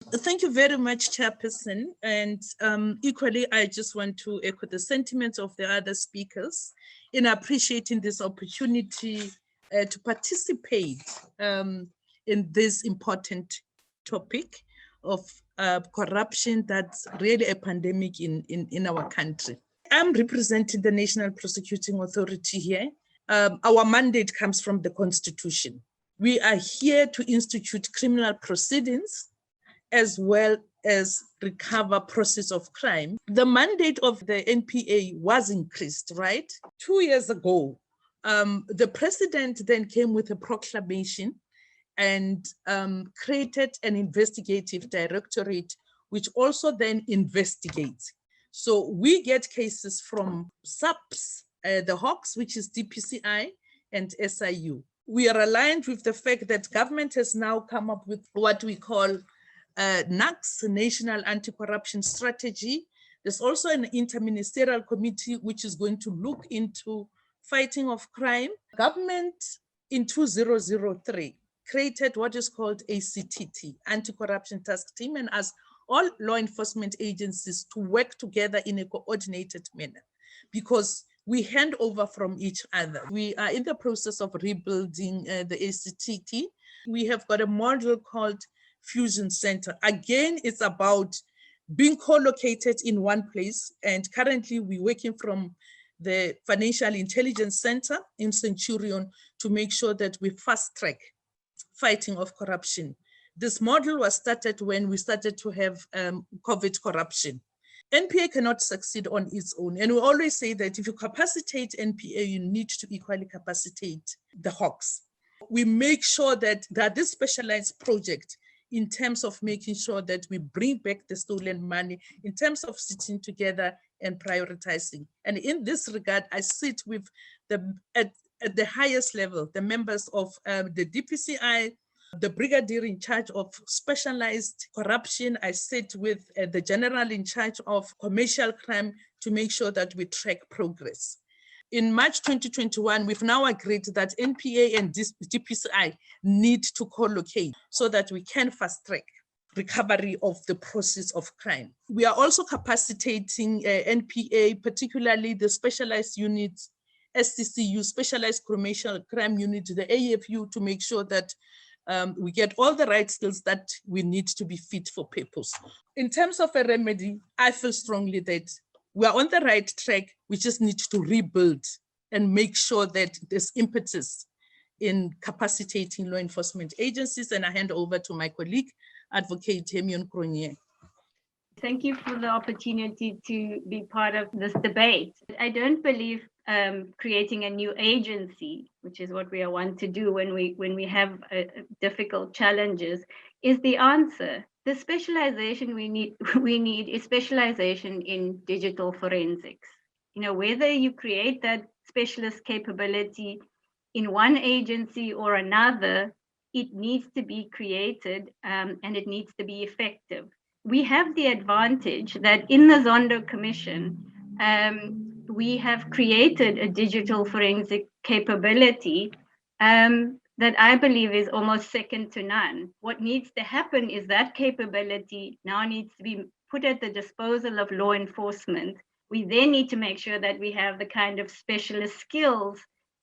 Thank you very much, Chairperson. And equally, I just want to echo the sentiments of the other speakers in appreciating this opportunity to participate in this important topic of corruption that's really a pandemic in our country. I'm representing the National Prosecuting Authority here. Our mandate comes from the Constitution. We are here to institute criminal proceedings as well as recover process of crime. The mandate of the NPA was increased, right? 2 years ago, the president then came with a proclamation and created an investigative directorate, which also then investigates. So we get cases from SAPS, the Hawks, which is DPCI, and SIU. We are aligned with the fact that government has now come up with what we call NACS, National Anti-Corruption Strategy. There's also an interministerial committee which is going to look into fighting of crime. Government in 2003 created what is called ACTT, Anti-Corruption Task Team, and asked all law enforcement agencies to work together in a coordinated manner because we hand over from each other. We are in the process of rebuilding the ACTT. We have got a model called Fusion Center. Again, it's about being co-located in one place. And currently we're working from the Financial Intelligence Center in Centurion to make sure that we fast track fighting of corruption. This model was started when we started to have COVID corruption. NPA cannot succeed on its own. And we always say that if you capacitate NPA, you need to equally capacitate the Hawks. We make sure that this specialized project in terms of making sure that we bring back the stolen money, in terms of sitting together and prioritizing. And in this regard, I sit with at the highest level, the members of the DPCI, the brigadier in charge of specialized corruption. I sit with the general in charge of commercial crime to make sure that we track progress. In March 2021, we've now agreed that NPA and DPCI need to co-locate so that we can fast track recovery of the process of crime. We are also capacitating NPA, particularly the specialized units, SCCU, Specialized Commercial Crime Unit, the AFU, to make sure that we get all the right skills that we need to be fit for purpose. In terms of a remedy, I feel strongly that we are on the right track. We just need to rebuild and make sure that there's impetus in capacitating law enforcement agencies. And I hand over to my colleague, Advocate Hermione Cronje. Thank you for the opportunity to be part of this debate. I don't believe creating a new agency, which is what we want to do when we have difficult challenges, is the answer. The specialization we need is specialization in digital forensics. You know, whether you create that specialist capability in one agency or another, it needs to be created and it needs to be effective. We have the advantage that in the Zondo Commission, we have created a digital forensic capability that I believe is almost second to none. What needs to happen is that capability now needs to be put at the disposal of law enforcement. We then need to make sure that we have the kind of specialist skills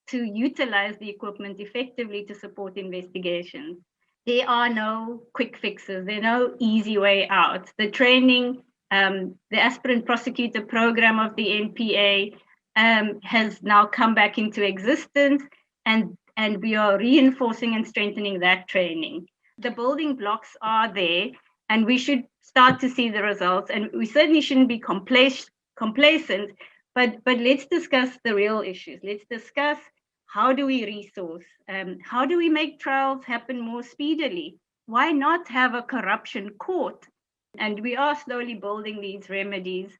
to utilize the equipment effectively to support investigations. There are no quick fixes. There are no easy way out. The training, the aspirant prosecutor program of the NPA has now come back into existence, and we are reinforcing and strengthening that training. The building blocks are there, and we should start to see the results. And we certainly shouldn't be complacent, but let's discuss the real issues. Let's discuss how do we resource? How do we make trials happen more speedily? Why not have a corruption court? And we are slowly building these remedies.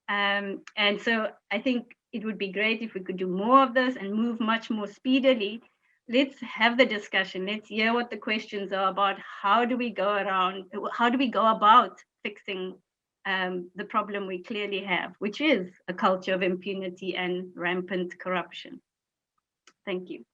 And so I think it would be great if we could do more of this and move much more speedily. Let's have the discussion. Let's hear what the questions are about how do we go about fixing the problem we clearly have, which is a culture of impunity and rampant corruption. Thank you.